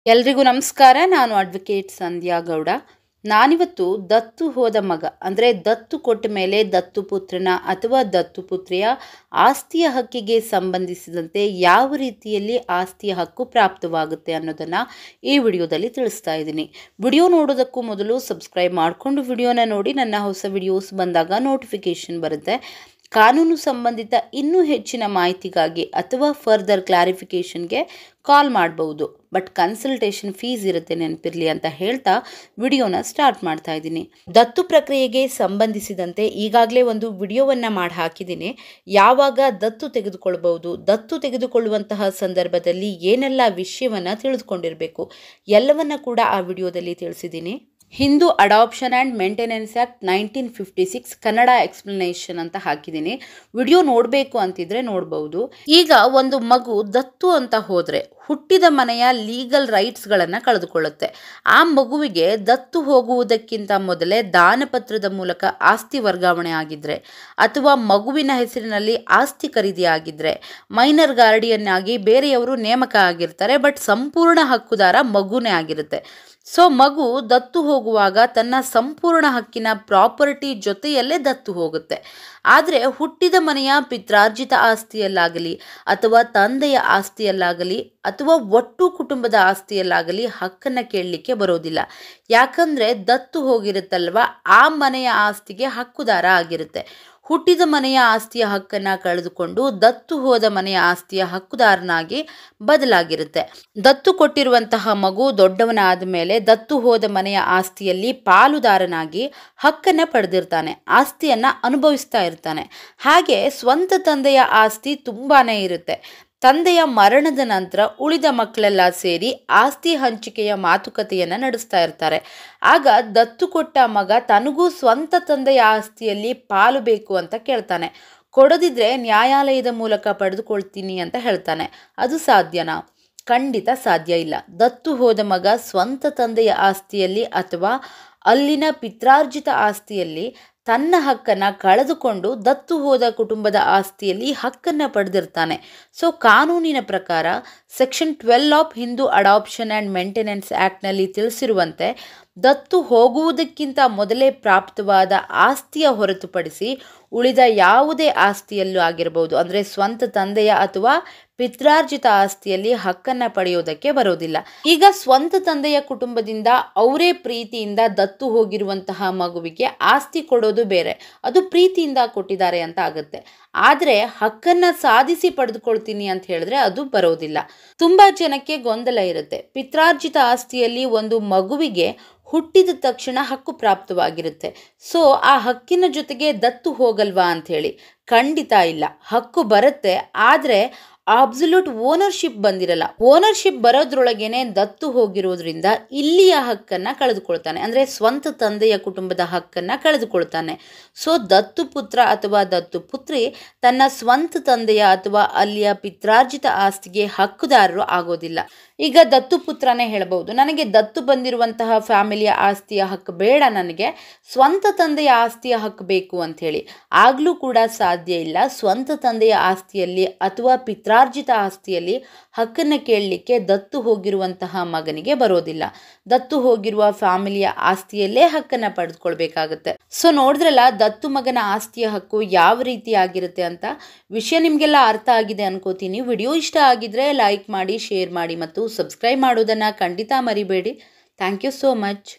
ಎಲ್ರಿಗೂ ನಮಸ್ಕಾರ. ನಾನು ಅಡ್ವೊಕೇಟ್ ಸಂಧ್ಯಾ ಗೌಡ. ನಾನಿವತ್ತು ದತ್ತು ಹೋದ ಮಗ ಅಂದರೆ ದತ್ತು ಕೊಟ್ಟ ಮೇಲೆ ದತ್ತು ಪುತ್ರನ ಅಥವಾ ದತ್ತು ಪುತ್ರಿಯ ಆಸ್ತಿಯ ಹಕ್ಕಿಗೆ ಸಂಬಂಧಿಸಿದಂತೆ ಯಾವ ರೀತಿಯಲ್ಲಿ ಆಸ್ತಿಯ ಹಕ್ಕು ಪ್ರಾಪ್ತವಾಗುತ್ತೆ ಅನ್ನೋದನ್ನು ಈ ವಿಡಿಯೋದಲ್ಲಿ ತಿಳಿಸ್ತಾ ಇದ್ದೀನಿ. ವಿಡಿಯೋ ನೋಡೋದಕ್ಕೂ ಮೊದಲು ಸಬ್ಸ್ಕ್ರೈಬ್ ಮಾಡಿಕೊಂಡು ವಿಡಿಯೋನ ನೋಡಿ. ನನ್ನ ಹೊಸ ವಿಡಿಯೋಸ್ ಬಂದಾಗ ನೋಟಿಫಿಕೇಷನ್ ಬರುತ್ತೆ. ಕಾನೂನು ಸಂಬಂಧಿತ ಇನ್ನೂ ಹೆಚ್ಚಿನ ಮಾಹಿತಿಗಾಗಿ ಅಥವಾ ಫರ್ದರ್ ಕ್ಲಾರಿಫಿಕೇಷನ್ಗೆ ಕಾಲ್ ಮಾಡಬಹುದು. ಬಟ್ ಕನ್ಸಲ್ಟೇಷನ್ ಫೀಸ್ ಇರುತ್ತೆ, ನೆನಪಿರಲಿ ಅಂತ ಹೇಳ್ತಾ ವಿಡಿಯೋನ ಸ್ಟಾರ್ಟ್ ಮಾಡ್ತಾ ಇದ್ದೀನಿ. ದತ್ತು ಪ್ರಕ್ರಿಯೆಗೆ ಸಂಬಂಧಿಸಿದಂತೆ ಈಗಾಗಲೇ ಒಂದು ವಿಡಿಯೋವನ್ನು ಮಾಡಿ ಹಾಕಿದ್ದೀನಿ. ಯಾವಾಗ ದತ್ತು ತೆಗೆದುಕೊಳ್ಬಹುದು, ದತ್ತು ತೆಗೆದುಕೊಳ್ಳುವಂತಹ ಸಂದರ್ಭದಲ್ಲಿ ಏನೆಲ್ಲ ವಿಷಯವನ್ನು ತಿಳಿದುಕೊಂಡಿರಬೇಕು ಎಲ್ಲವನ್ನ ಕೂಡ ಆ ವಿಡಿಯೋದಲ್ಲಿ ತಿಳಿಸಿದ್ದೀನಿ. Hindu Adoption and Maintenance Act 1956 Kannada explanation ಅಂತ ಹಾಕಿದ್ದೀನಿ. ವಿಡಿಯೋ ನೋಡಬೇಕು ಅಂತಿದ್ರೆ ನೋಡ್ಬೋದು. ಈಗ ಒಂದು ಮಗು ದತ್ತು ಅಂತ ಹೋದರೆ ಹುಟ್ಟಿದ ಮನೆಯ ಲೀಗಲ್ ರೈಟ್ಸ್ಗಳನ್ನು ಕಳೆದುಕೊಳ್ಳುತ್ತೆ. ಆ ಮಗುವಿಗೆ ದತ್ತು ಹೋಗುವುದಕ್ಕಿಂತ ಮೊದಲೇ ದಾನಪತ್ರದ ಮೂಲಕ ಆಸ್ತಿ ವರ್ಗಾವಣೆ ಆಗಿದ್ರೆ ಅಥವಾ ಮಗುವಿನ ಹೆಸರಿನಲ್ಲಿ ಆಸ್ತಿ ಖರೀದಿ ಆಗಿದ್ರೆ ಮೈನರ್ ಗಾರ್ಡಿಯನ್ ಆಗಿ ಬೇರೆಯವರು ನೇಮಕ ಆಗಿರ್ತಾರೆ. ಬಟ್ ಸಂಪೂರ್ಣ ಹಕ್ಕುದಾರ ಮಗುನೇ ಆಗಿರುತ್ತೆ. ಸೊ ಮಗು ದತ್ತು ಹೋಗುವಾಗ ತನ್ನ ಸಂಪೂರ್ಣ ಹಕ್ಕಿನ ಪ್ರಾಪರ್ಟಿ ಜೊತೆಯಲ್ಲೇ ದತ್ತು ಹೋಗುತ್ತೆ. ಆದರೆ ಹುಟ್ಟಿದ ಮನೆಯ ಪಿತ್ರಾರ್ಜಿತ ಆಸ್ತಿಯಲ್ಲಾಗಲಿ ಅಥವಾ ತಂದೆಯ ಆಸ್ತಿಯಲ್ಲಾಗಲಿ ಅಥವಾ ಒಟ್ಟು ಕುಟುಂಬದ ಆಸ್ತಿಯಲ್ಲಾಗಲಿ ಹಕ್ಕನ್ನು ಕೇಳಲಿಕ್ಕೆ ಬರೋದಿಲ್ಲ. ಯಾಕಂದರೆ ದತ್ತು ಹೋಗಿರುತ್ತಲ್ವ, ಆ ಮನೆಯ ಆಸ್ತಿಗೆ ಹಕ್ಕುದಾರ ಆಗಿರುತ್ತೆ. ಹುಟ್ಟಿದ ಮನೆಯ ಆಸ್ತಿಯ ಹಕ್ಕನ್ನು ಕಳೆದುಕೊಂಡು ದತ್ತು ಹೋದ ಮನೆಯ ಆಸ್ತಿಯ ಹಕ್ಕುದಾರನಾಗಿ ಬದಲಾಗಿರುತ್ತೆ. ದತ್ತು ಕೊಟ್ಟಿರುವಂತಹ ಮಗು ದೊಡ್ಡವನಾದ ಮೇಲೆ ದತ್ತು ಹೋದ ಮನೆಯ ಆಸ್ತಿಯಲ್ಲಿ ಪಾಲುದಾರನಾಗಿ ಹಕ್ಕನ್ನು ಪಡೆದಿರ್ತಾನೆ, ಆಸ್ತಿಯನ್ನು ಅನುಭವಿಸ್ತಾ ಇರ್ತಾನೆ. ಹಾಗೆ ಸ್ವಂತ ತಂದೆಯ ಆಸ್ತಿ ತುಂಬಾನೇ ಇರುತ್ತೆ. ತಂದೆಯ ಮರಣದ ನಂತರ ಉಳಿದ ಮಕ್ಕಳೆಲ್ಲ ಸೇರಿ ಆಸ್ತಿ ಹಂಚಿಕೆಯ ಮಾತುಕತೆಯನ್ನು ನಡೆಸ್ತಾ ಇರ್ತಾರೆ. ಆಗ ದತ್ತು ಕೊಟ್ಟ ಮಗ ತನಗೂ ಸ್ವಂತ ತಂದೆಯ ಆಸ್ತಿಯಲ್ಲಿ ಪಾಲು ಬೇಕು ಅಂತ ಕೇಳ್ತಾನೆ. ಕೊಡದಿದ್ರೆ ನ್ಯಾಯಾಲಯದ ಮೂಲಕ ಪಡೆದುಕೊಳ್ತೀನಿ ಅಂತ ಹೇಳ್ತಾನೆ. ಅದು ಸಾಧ್ಯನಾ? ಖಂಡಿತ ಸಾಧ್ಯ ಇಲ್ಲ. ದತ್ತು ಹೋದ ಮಗ ಸ್ವಂತ ತಂದೆಯ ಆಸ್ತಿಯಲ್ಲಿ ಅಥವಾ ಅಲ್ಲಿನ ಪಿತ್ರಾರ್ಜಿತ ಆಸ್ತಿಯಲ್ಲಿ ತನ್ನ ಹಕ್ಕನ್ನು ಕಳೆದುಕೊಂಡು ದತ್ತು ಹೋದ ಕುಟುಂಬದ ಆಸ್ತಿಯಲ್ಲಿ ಹಕ್ಕನ್ನು ಪಡೆದಿರ್ತಾನೆ. ಸೊ ಕಾನೂನಿನ ಪ್ರಕಾರ section 12 of Hindu Adoption and Maintenance ಆ್ಯಕ್ಟ್ನಲ್ಲಿ ತಿಳಿಸಿರುವಂತೆ ದತ್ತು ಹೋಗುವುದಕ್ಕಿಂತ ಮೊದಲೇ ಪ್ರಾಪ್ತವಾದ ಆಸ್ತಿಯ ಹೊರತುಪಡಿಸಿ ಉಳಿದ ಯಾವುದೇ ಆಸ್ತಿಯಲ್ಲೂ ಆಗಿರಬಹುದು, ಅಂದರೆ ಸ್ವಂತ ತಂದೆಯ ಅಥವಾ ಪಿತ್ರಾರ್ಜಿತ ಆಸ್ತಿಯಲ್ಲಿ ಹಕ್ಕನ್ನು ಪಡೆಯೋದಕ್ಕೆ ಬರೋದಿಲ್ಲ. ಈಗ ಸ್ವಂತ ತಂದೆಯ ಕುಟುಂಬದಿಂದ ಅವರೇ ಪ್ರೀತಿಯಿಂದ ದತ್ತು ಹೋಗಿರುವಂತಹ ಮಗುವಿಗೆ ಆಸ್ತಿ ಕೊಡೋದು ಬೇರೆ, ಅದು ಪ್ರೀತಿಯಿಂದ ಕೊಟ್ಟಿದ್ದಾರೆ ಅಂತ ಆಗುತ್ತೆ. ಆದರೆ ಹಕ್ಕನ್ನು ಸಾಧಿಸಿ ಪಡೆದುಕೊಳ್ತೀನಿ ಅಂತ ಹೇಳಿದ್ರೆ ಅದು ಬರೋದಿಲ್ಲ. ತುಂಬಾ ಜನಕ್ಕೆ ಗೊಂದಲ ಇರುತ್ತೆ. ಪಿತ್ರಾರ್ಜಿತ ಆಸ್ತಿಯಲ್ಲಿ ಒಂದು ಮಗುವಿಗೆ ಹುಟ್ಟಿದ ತಕ್ಷಣ ಹಕ್ಕು ಪ್ರಾಪ್ತವಾಗಿರುತ್ತೆ. ಸೊ ಆ ಹಕ್ಕಿನ ಜೊತೆಗೆ ದತ್ತು ಹೋಗಲ್ವಾ ಅಂಥೇಳಿ. ಖಂಡಿತ ಇಲ್ಲ, ಹಕ್ಕು ಬರುತ್ತೆ. ಆದರೆ ಅಬ್ಸಲ್ಯೂಟ್ ಓನರ್ಶಿಪ್ ಬಂದಿರಲ್ಲ. ಓನರ್ಶಿಪ್ ಬರೋದ್ರೊಳಗೇನೆ ದತ್ತು ಹೋಗಿರೋದ್ರಿಂದ ಇಲ್ಲಿಯ ಹಕ್ಕನ್ನು ಕಳೆದುಕೊಳ್ತಾನೆ, ಅಂದರೆ ಸ್ವಂತ ತಂದೆಯ ಕುಟುಂಬದ ಹಕ್ಕನ್ನು ಕಳೆದುಕೊಳ್ತಾನೆ. ಸೊ ದತ್ತು ಪುತ್ರ ಅಥವಾ ದತ್ತು ಪುತ್ರಿ ತನ್ನ ಸ್ವಂತ ತಂದೆಯ ಅಥವಾ ಅಲ್ಲಿಯ ಪಿತ್ರಾರ್ಜಿತ ಆಸ್ತಿಗೆ ಹಕ್ಕುದಾರರು ಆಗೋದಿಲ್ಲ. ಈಗ ದತ್ತು ಪುತ್ರನೇ ಹೇಳಬಹುದು, ನನಗೆ ದತ್ತು ಬಂದಿರುವಂತಹ ಫ್ಯಾಮಿಲಿಯ ಆಸ್ತಿಯ ಹಕ್ಕು ಬೇಡ, ನನಗೆ ಸ್ವಂತ ತಂದೆಯ ಆಸ್ತಿಯ ಹಕ್ಕು ಬೇಕು ಅಂಥೇಳಿ. ಆಗಲೂ ಕೂಡ ಸಾಧ್ಯ ಇಲ್ಲ. ಸ್ವಂತ ತಂದೆಯ ಆಸ್ತಿಯಲ್ಲಿ ಅಥವಾ ಪಿತ್ರಾರ್ಜಿತ ಆಸ್ತಿಯಲ್ಲಿ ಹಕ್ಕನ್ನು ಕೇಳಲಿಕ್ಕೆ ದತ್ತು ಹೋಗಿರುವಂತಹ ಮಗನಿಗೆ ಬರೋದಿಲ್ಲ. ದತ್ತು ಹೋಗಿರುವ ಫ್ಯಾಮಿಲಿಯ ಆಸ್ತಿಯಲ್ಲೇ ಹಕ್ಕನ್ನು ಪಡೆದುಕೊಳ್ಬೇಕಾಗತ್ತೆ. ಸೊ ನೋಡಿದ್ರಲ್ಲ, ದತ್ತು ಮಗನ ಆಸ್ತಿಯ ಹಕ್ಕು ಯಾವ ರೀತಿ ಆಗಿರುತ್ತೆ ಅಂತ. ವಿಷಯ ನಿಮಗೆಲ್ಲ ಅರ್ಥ ಆಗಿದೆ ಅನ್ಕೋತೀನಿ. ವಿಡಿಯೋ ಇಷ್ಟ ಆಗಿದ್ರೆ ಲೈಕ್ ಮಾಡಿ, ಶೇರ್ ಮಾಡಿ ಮತ್ತು ಸಬ್ಸ್ಕ್ರೈಬ್ ಮಾಡೋದನ್ನು ಖಂಡಿತ ಮರಿಬೇಡಿ. Thank you so much.